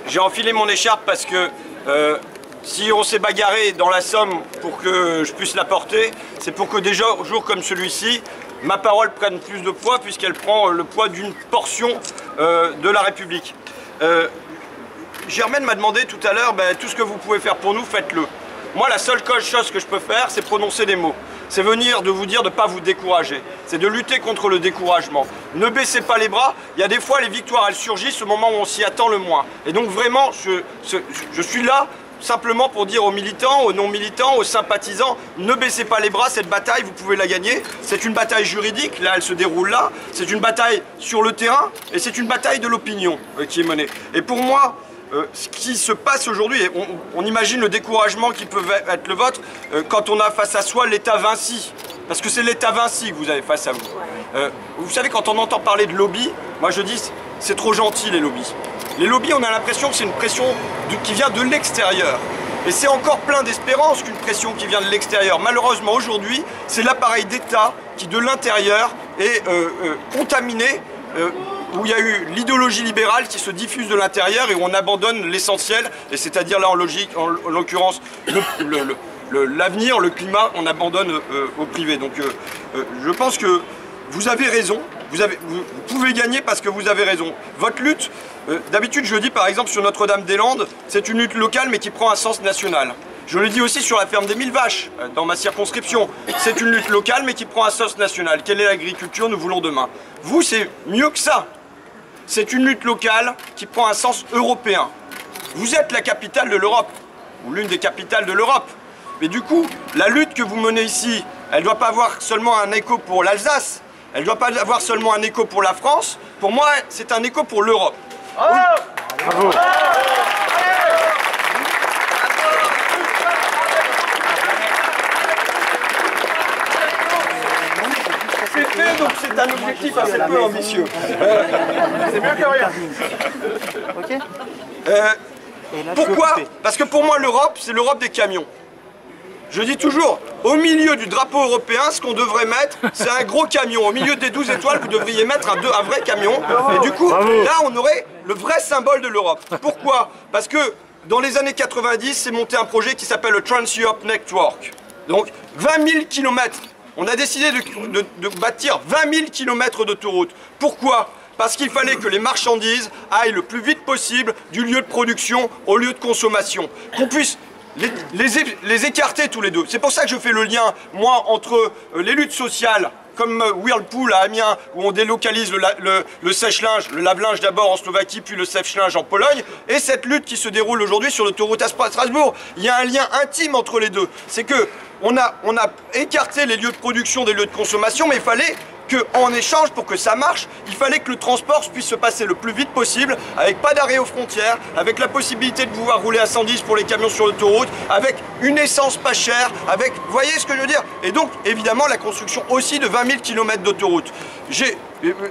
J'ai enfilé mon écharpe parce que si on s'est bagarré dans la Somme pour que je puisse la porter, c'est pour que des jours comme celui-ci, ma parole prenne plus de poids puisqu'elle prend le poids d'une portion de la République. Germaine m'a demandé tout à l'heure, tout ce que vous pouvez faire pour nous, faites-le. Moi, la seule chose que je peux faire, c'est prononcer des mots. C'est venir de vous dire de ne pas vous décourager. C'est de lutter contre le découragement. Ne baissez pas les bras. Il y a des fois, les victoires, elles surgissent au moment où on s'y attend le moins. Et donc vraiment, je suis là simplement pour dire aux militants, aux non-militants, aux sympathisants, ne baissez pas les bras, cette bataille, vous pouvez la gagner. C'est une bataille juridique, là, elle se déroule là. C'est une bataille sur le terrain et c'est une bataille de l'opinion qui est menée. Et pour moi, ce qui se passe aujourd'hui, on imagine le découragement qui peut être le vôtre quand on a face à soi l'État Vinci. Parce que c'est l'État Vinci que vous avez face à vous. Vous savez, quand on entend parler de lobby, moi je dis, c'est trop gentil les lobbies. Les lobbies, on a l'impression que c'est une pression qui vient de l'extérieur. Et c'est encore plein d'espérance qu'une pression qui vient de l'extérieur. Malheureusement, aujourd'hui, c'est l'appareil d'État qui, de l'intérieur, est contaminé. Où il y a eu l'idéologie libérale qui se diffuse de l'intérieur et où on abandonne l'essentiel, et c'est-à-dire là en l'occurrence l'avenir, le climat, on abandonne au privé. Donc je pense que vous avez raison, vous pouvez gagner parce que vous avez raison. Votre lutte, d'habitude je dis par exemple sur Notre-Dame-des-Landes, c'est une lutte locale mais qui prend un sens national. Je le dis aussi sur la ferme des 1000 vaches, dans ma circonscription. C'est une lutte locale mais qui prend un sens national. Quelle est l'agriculture nous voulons demain? Vous, c'est mieux que ça. C'est une lutte locale qui prend un sens européen. Vous êtes la capitale de l'Europe, ou l'une des capitales de l'Europe. Mais du coup, la lutte que vous menez ici, elle ne doit pas avoir seulement un écho pour l'Alsace, elle ne doit pas avoir seulement un écho pour la France. Pour moi, c'est un écho pour l'Europe. Bravo. Bravo. Donc c'est un objectif assez peu ambitieux. C'est mieux que rien. Pourquoi? Parce que pour moi l'Europe, c'est l'Europe des camions. Je dis toujours, au milieu du drapeau européen, ce qu'on devrait mettre, c'est un gros camion. Au milieu des 12 étoiles, vous devriez mettre un vrai camion. Et du coup, là, on aurait le vrai symbole de l'Europe. Pourquoi? Parce que dans les années 90, c'est monté un projet qui s'appelle le Trans-Europe Network. Donc 20 000 km. On a décidé de bâtir 20 000 km d'autoroute. Pourquoi? Parce qu'il fallait que les marchandises aillent le plus vite possible du lieu de production au lieu de consommation. Qu'on puisse les écarter tous les deux. C'est pour ça que je fais le lien, moi, entre les luttes sociales, comme Whirlpool à Amiens, où on délocalise le sèche-linge, le lave-linge d'abord en Slovaquie, puis le sèche-linge en Pologne, et cette lutte qui se déroule aujourd'hui sur l'autoroute à Strasbourg. Il y a un lien intime entre les deux. C'est que on a écarté les lieux de production des lieux de consommation, mais il fallait qu'en échange, pour que ça marche, il fallait que le transport puisse se passer le plus vite possible, avec pas d'arrêt aux frontières, avec la possibilité de pouvoir rouler à 110 pour les camions sur l'autoroute, avec une essence pas chère, avec, vous voyez ce que je veux dire? Et donc, évidemment, la construction aussi de 20 000 km d'autoroute. Il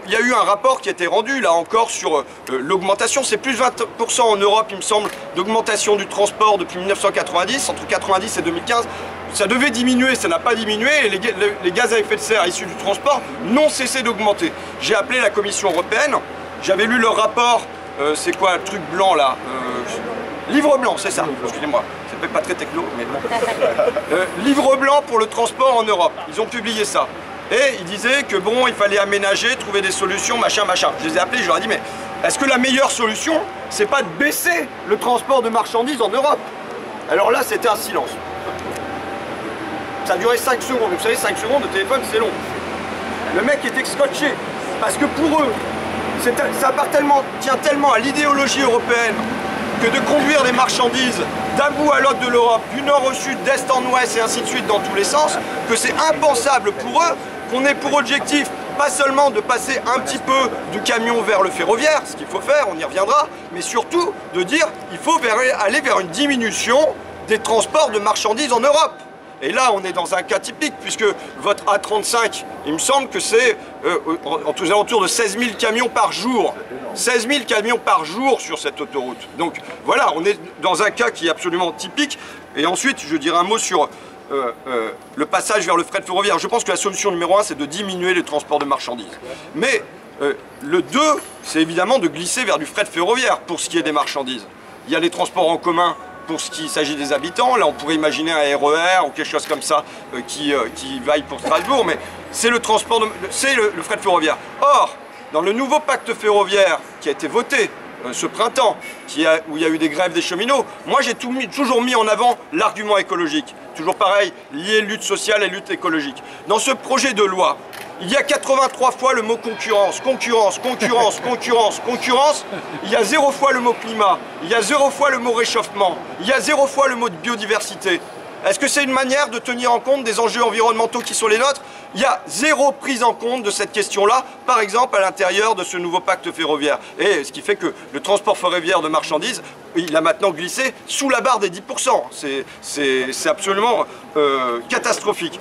y a eu un rapport qui a été rendu, là encore, sur l'augmentation. C'est plus de 20% en Europe, il me semble, d'augmentation du transport depuis 1990, entre 1990 et 2015. Ça devait diminuer, ça n'a pas diminué, et les gaz à effet de serre issus du transport n'ont cessé d'augmenter. J'ai appelé la Commission européenne, j'avais lu leur rapport, c'est quoi le truc blanc là livre blanc, c'est ça, excusez-moi, c'est pas très techno, mais bon. Livre blanc pour le transport en Europe, ils ont publié ça. Et ils disaient que bon, il fallait aménager, trouver des solutions, machin, machin. Je les ai appelés, je leur ai dit, mais est-ce que la meilleure solution, c'est pas de baisser le transport de marchandises en Europe? Alors là, c'était un silence. Ça a duré 5 secondes, vous savez 5 secondes de téléphone c'est long. Le mec était scotché, parce que pour eux, ça tient tellement à l'idéologie européenne que de conduire des marchandises d'un bout à l'autre de l'Europe, du nord au sud, d'est en ouest et ainsi de suite dans tous les sens, que c'est impensable pour eux qu'on ait pour objectif pas seulement de passer un petit peu du camion vers le ferroviaire, ce qu'il faut faire, on y reviendra, mais surtout de dire qu'il faut aller vers une diminution des transports de marchandises en Europe. Et là, on est dans un cas typique, puisque votre A35, il me semble que c'est aux alentours de 16 000 camions par jour. 16 000 camions par jour sur cette autoroute. Donc voilà, on est dans un cas qui est absolument typique. Et ensuite, je dirais un mot sur le passage vers le fret ferroviaire. Je pense que la solution numéro 1, c'est de diminuer les transports de marchandises. Mais le 2, c'est évidemment de glisser vers du fret ferroviaire pour ce qui est des marchandises. il y a les transports en commun pour ce qui s'agit des habitants. Là, on pourrait imaginer un RER ou quelque chose comme ça qui vaille pour Strasbourg, mais c'est le transport, c'est le fret ferroviaire. Or, dans le nouveau pacte ferroviaire qui a été voté ce printemps, où il y a eu des grèves des cheminots, moi j'ai toujours mis en avant l'argument écologique. Toujours pareil, lié lutte sociale et lutte écologique. Dans ce projet de loi, il y a 83 fois le mot concurrence, concurrence, concurrence, concurrence, concurrence. Il y a 0 fois le mot climat, il y a 0 fois le mot réchauffement, il y a 0 fois le mot de biodiversité. Est-ce que c'est une manière de tenir en compte des enjeux environnementaux qui sont les nôtres? Il y a 0 prise en compte de cette question-là, par exemple à l'intérieur de ce nouveau pacte ferroviaire. Et ce qui fait que le transport ferroviaire de marchandises, il a maintenant glissé sous la barre des 10%. C'est absolument catastrophique.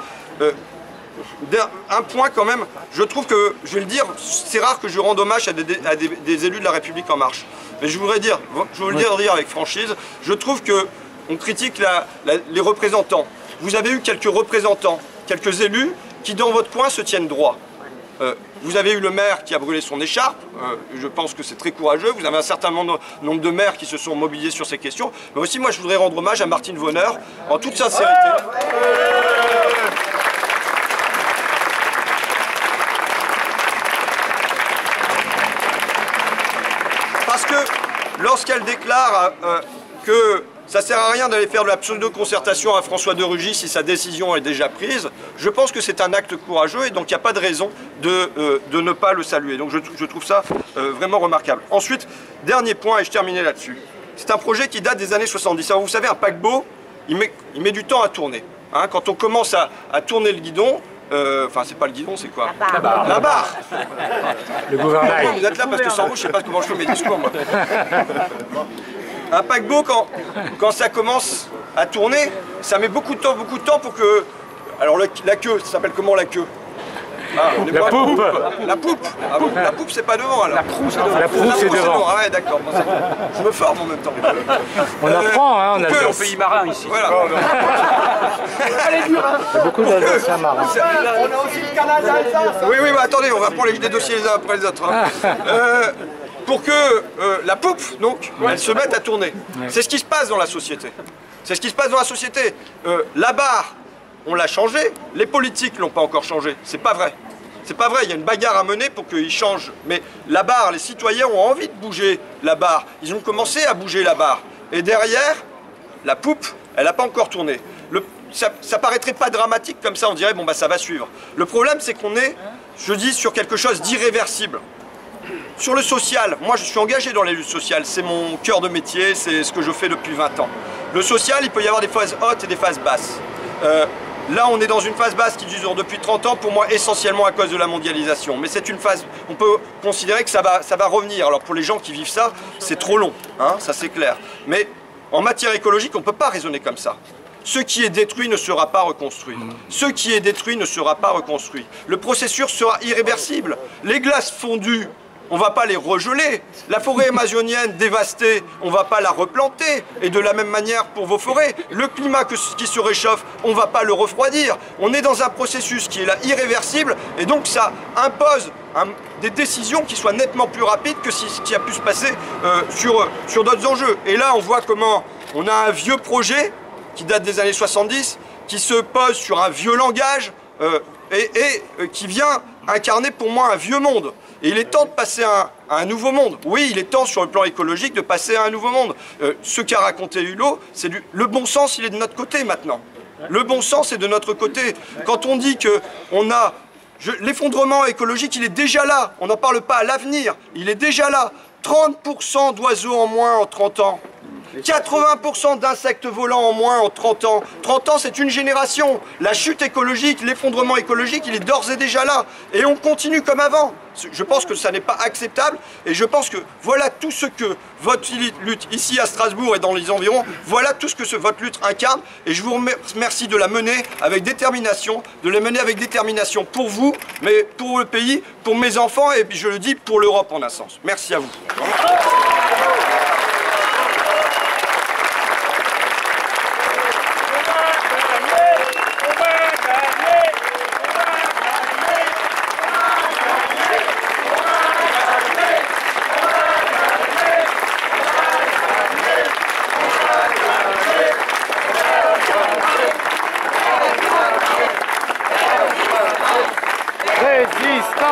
Un point quand même, je trouve que, je vais le dire, c'est rare que je rende hommage à des élus de la République En Marche. Mais je voudrais dire, dire avec franchise, je trouve que on critique les représentants. Vous avez eu quelques représentants, quelques élus qui dans votre coin se tiennent droit. Vous avez eu le maire qui a brûlé son écharpe, je pense que c'est très courageux. Vous avez un certain nombre de maires qui se sont mobilisés sur ces questions. Mais aussi moi je voudrais rendre hommage à Martine Vonner, en toute sincérité. Parce que lorsqu'elle déclare que ça ne sert à rien d'aller faire de la pseudo-concertation à François de Rugy si sa décision est déjà prise, je pense que c'est un acte courageux et donc il n'y a pas de raison de ne pas le saluer. Donc je trouve ça vraiment remarquable. Ensuite, dernier point et je terminais là-dessus. C'est un projet qui date des années 70. Alors vous savez, un paquebot, il met du temps à tourner. Hein, quand on commence à tourner le guidon, enfin c'est pas le guidon, c'est quoi? La barre. La barre. Le gouvernail. Vous êtes là parce que sans vous, je sais pas comment je fais mes discours moi. Un paquebot, quand ça commence à tourner, ça met beaucoup de temps pour que... Alors la queue, ça s'appelle comment la queue? La poupe. La poupe. Ah bon, la poupe c'est pas devant alors. La proue c'est devant. La proue c'est devant. Ah ouais d'accord, bon, je me forme en même temps. On apprend, hein, on a au pays marin ici. Voilà. Il y a beaucoup d'Alsaciens marins. On a aussi le canal d'Alsace. Oui, mais attendez, on va prendre les dossiers les uns après les autres. Hein. Pour que la poupe, donc, elle se mette à tourner. C'est ce qui se passe dans la société. C'est ce qui se passe dans la société. La barre, on l'a changée, les politiques ne l'ont pas encore changée. C'est pas vrai. C'est pas vrai, il y a une bagarre à mener pour qu'ils changent. Mais la barre, les citoyens ont envie de bouger la barre. Ils ont commencé à bouger la barre. Et derrière, la poupe, elle n'a pas encore tourné. Ça paraîtrait pas dramatique comme ça, on dirait bon bah ça va suivre. Le problème c'est qu'on est, je dis, sur quelque chose d'irréversible. Sur le social, moi je suis engagé dans les luttes sociales, c'est mon cœur de métier, c'est ce que je fais depuis 20 ans. Le social, il peut y avoir des phases hautes et des phases basses. Là on est dans une phase basse qui dure depuis 30 ans, pour moi essentiellement à cause de la mondialisation. Mais c'est une phase, on peut considérer que ça va revenir. Alors pour les gens qui vivent ça, c'est trop long, hein, ça c'est clair. Mais en matière écologique, on ne peut pas raisonner comme ça. Ce qui est détruit ne sera pas reconstruit. Ce qui est détruit ne sera pas reconstruit. Le processus sera irréversible. Les glaces fondues, on ne va pas les regeler. La forêt amazonienne dévastée, on ne va pas la replanter. Et de la même manière pour vos forêts. Le climat qui se réchauffe, on ne va pas le refroidir. On est dans un processus qui est là irréversible et donc ça impose des décisions qui soient nettement plus rapides que ce qui a pu se passer sur d'autres enjeux. Et là, on voit comment on a un vieux projet qui date des années 70, qui se pose sur un vieux langage et qui vient incarner pour moi un vieux monde. Et il est temps de passer à un nouveau monde. Oui, il est temps sur le plan écologique de passer à un nouveau monde. Ce qu'a raconté Hulot, c'est le bon sens, il est de notre côté maintenant. Le bon sens est de notre côté. Quand on dit qu'on a... L'effondrement écologique, il est déjà là. On n'en parle pas à l'avenir. Il est déjà là. 30% d'oiseaux en moins en 30 ans. 80% d'insectes volants en moins en 30 ans. 30 ans, c'est une génération. La chute écologique, l'effondrement écologique, il est d'ores et déjà là. Et on continue comme avant. Je pense que ça n'est pas acceptable. Et je pense que voilà tout ce que votre lutte ici à Strasbourg et dans les environs, voilà tout ce que votre lutte incarne. Et je vous remercie de la mener avec détermination, pour vous, mais pour le pays, pour mes enfants et puis je le dis pour l'Europe en un sens. Merci à vous.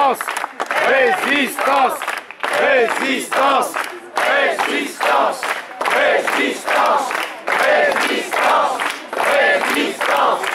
Résistance! Résistance! Résistance! Résistance! Résistance! Résistance! Résistance!